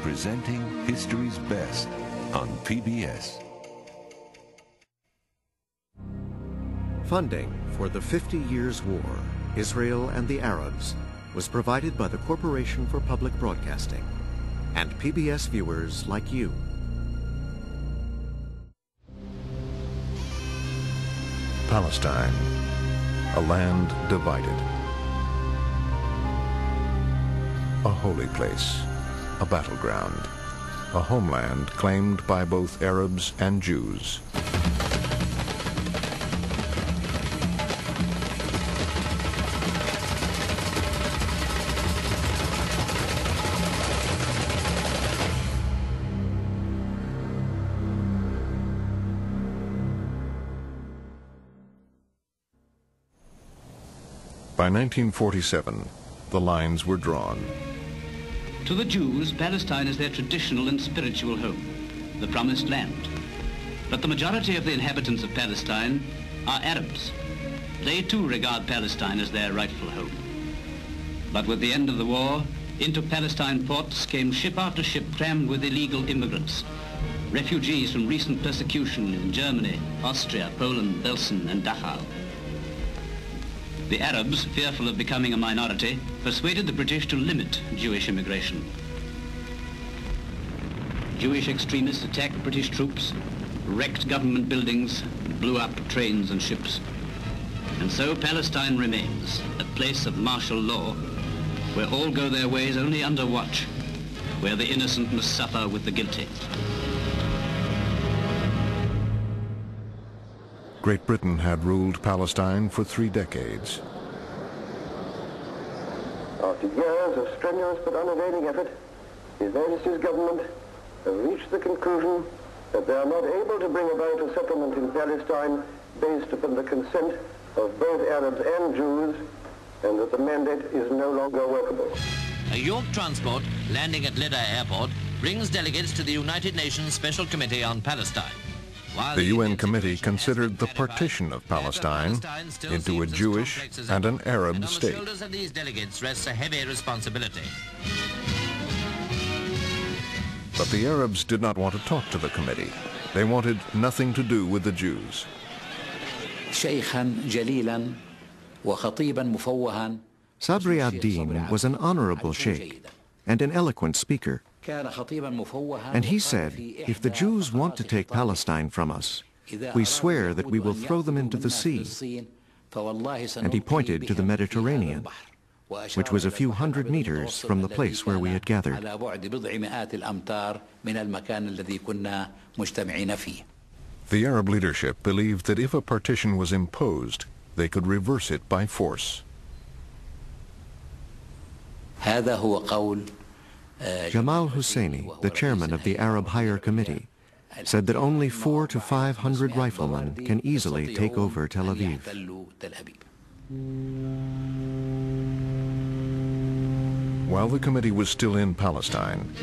presenting history's best on PBS. Funding for the 50 Years' War, Israel and the Arabs, was provided by the Corporation for Public Broadcasting and PBS viewers like you. Palestine, a land divided. A holy place, a battleground, a homeland claimed by both Arabs and Jews. By 1947, the lines were drawn. To the Jews, Palestine is their traditional and spiritual home, the promised land. But the majority of the inhabitants of Palestine are Arabs. They too regard Palestine as their rightful home. But with the end of the war, into Palestine ports came ship after ship crammed with illegal immigrants, refugees from recent persecution in Germany, Austria, Poland, Belsen, and Dachau. The Arabs, fearful of becoming a minority, persuaded the British to limit Jewish immigration. Jewish extremists attacked British troops, wrecked government buildings, blew up trains and ships. And so Palestine remains a place of martial law, where all go their ways only under watch, where the innocent must suffer with the guilty. Great Britain had ruled Palestine for 3 decades. After years of strenuous but unavailing effort, His Majesty's government have reached the conclusion that they are not able to bring about a settlement in Palestine based upon the consent of both Arabs and Jews, and that the mandate is no longer workable. A York transport landing at Leda Airport brings delegates to the United Nations Special Committee on Palestine. The UN committee considered the partition of Palestine into a Jewish and an Arab state. On the shoulders of these delegates rests a heavy responsibility. But the Arabs did not want to talk to the committee. They wanted nothing to do with the Jews. Sabri ad-Din was an honorable sheikh and an eloquent speaker. And he said, if the Jews want to take Palestine from us, we swear that we will throw them into the sea. And he pointed to the Mediterranean, which was a few hundred meters from the place where we had gathered. The Arab leadership believed that if a partition was imposed, they could reverse it by force. Jamal Husseini, the chairman of the Arab Higher Committee, said that only 400 to 500 riflemen can easily take over Tel Aviv. While the committee was still in Palestine,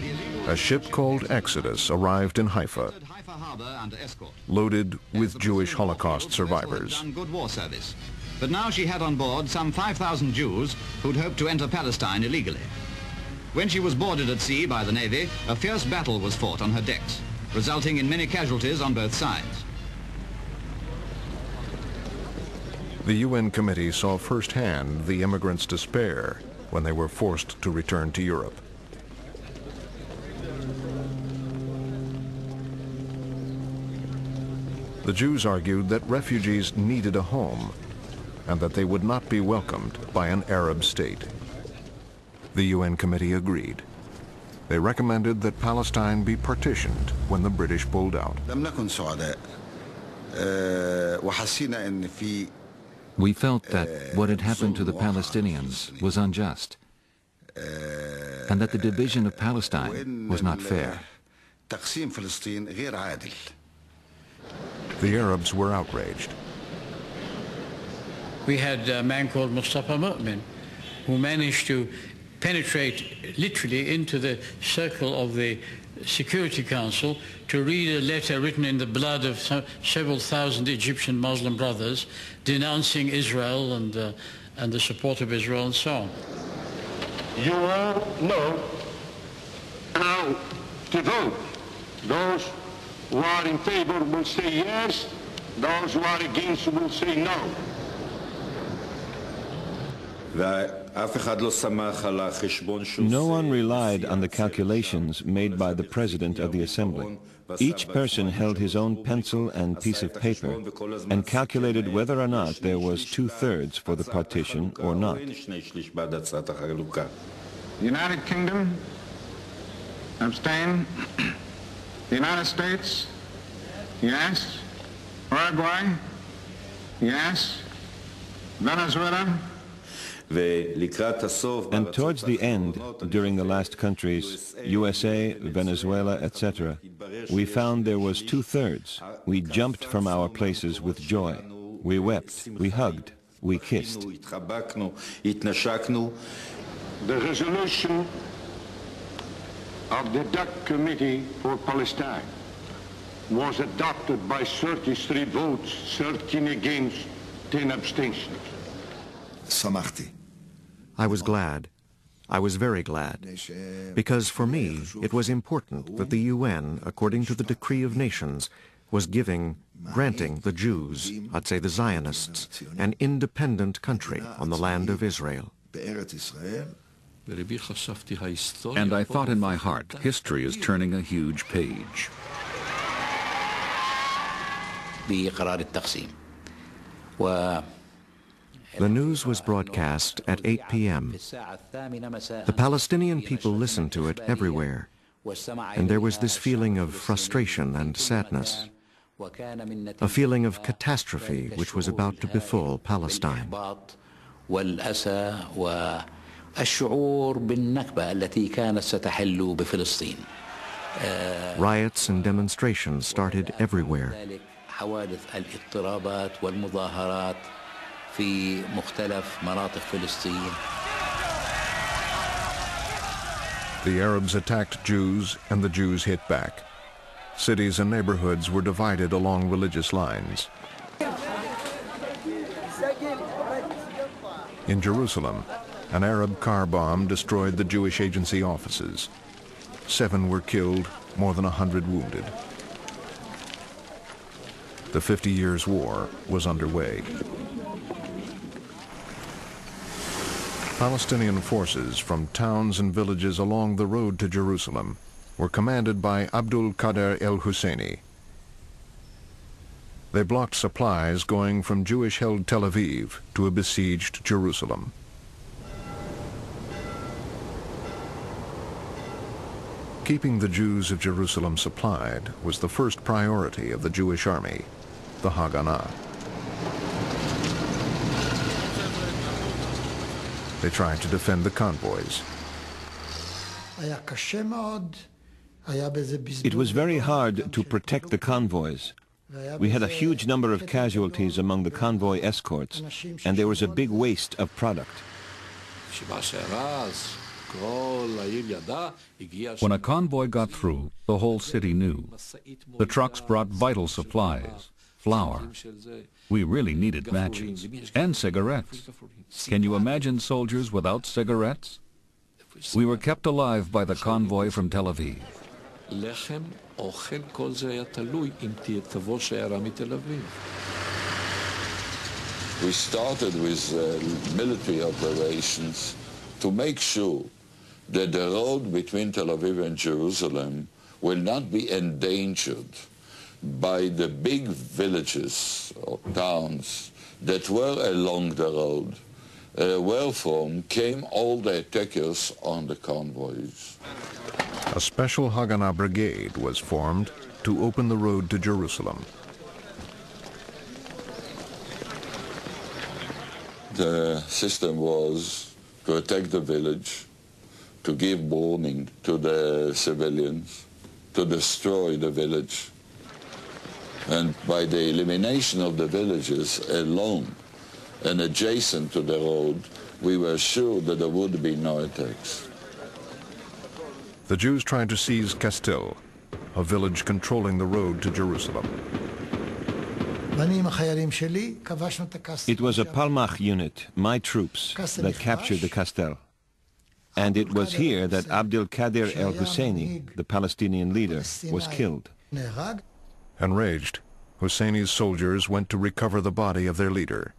a ship called Exodus arrived in Haifa, loaded with Jewish Holocaust survivors. But now she had on board some 5,000 Jews who'd hoped to enter Palestine illegally. When she was boarded at sea by the Navy, a fierce battle was fought on her decks, resulting in many casualties on both sides. The UN committee saw firsthand the immigrants' despair when they were forced to return to Europe. The Jews argued that refugees needed a home and that they would not be welcomed by an Arab state. The UN committee agreed. They recommended that Palestine be partitioned when the British pulled out. We felt that what had happened to the Palestinians was unjust, and that the division of Palestine was not fair. The Arabs were outraged. We had a man called Mustafa Mu'min who managed to penetrate literally into the circle of the Security Council to read a letter written in the blood of several thousand Egyptian Muslim brothers denouncing Israel and the support of Israel and so on. You all know Now, to vote. Those who are in favor will say yes. Those who are against will say no. No one relied on the calculations made by the President of the Assembly. Each person held his own pencil and piece of paper and calculated whether or not there was 2/3 for the partition or not. The United Kingdom, abstain. The United States, yes. Uruguay, yes. Venezuela. And towards the end, during the last countries, USA, Venezuela, etc., we found there was 2/3. We jumped from our places with joy. We wept, we hugged, we kissed. The resolution of the DUC Committee for Palestine was adopted by 33 votes, 13 against, 10 abstentions. I was glad. I was very glad. Because for me, it was important that the UN, according to the Decree of Nations, was granting the Jews, I'd say the Zionists, an independent country on the land of Israel. And I thought in my heart, history is turning a huge page. The news was broadcast at 8 p.m. The Palestinian people listened to it everywhere, and there was this feeling of frustration and sadness, a feeling of catastrophe which was about to befall Palestine. Riots and demonstrations started everywhere. The Arabs attacked Jews and the Jews hit back. Cities and neighborhoods were divided along religious lines. In Jerusalem, an Arab car bomb destroyed the Jewish agency offices. 7 were killed, more than 100 wounded. The 50 Years' War was underway. Palestinian forces from towns and villages along the road to Jerusalem were commanded by Abdul Qadir el-Husseini. They blocked supplies going from Jewish-held Tel Aviv to a besieged Jerusalem. Keeping the Jews of Jerusalem supplied was the first priority of the Jewish army, the Haganah. They tried to defend the convoys. It was very hard to protect the convoys. We had a huge number of casualties among the convoy escorts, and there was a big waste of product. When a convoy got through, the whole city knew. The trucks brought vital supplies, flour. We really needed matches and cigarettes. Can you imagine soldiers without cigarettes? We were kept alive by the convoy from Tel Aviv. We started with military operations to make sure that the road between Tel Aviv and Jerusalem will not be endangered by the big villages or towns that were along the road, where from came all the attackers on the convoys. A special Haganah brigade was formed to open the road to Jerusalem. The system was to attack the village, to give warning to the civilians, to destroy the village. And by the elimination of the villages alone and adjacent to the road, we were sure that there would be no attacks. The Jews tried to seize Kastel, a village controlling the road to Jerusalem. It was a Palmach unit, my troops, that captured the Kastel. And it was here that Abdel Qadir el-Husseini, the Palestinian leader, was killed. Enraged, Husseini's soldiers went to recover the body of their leader.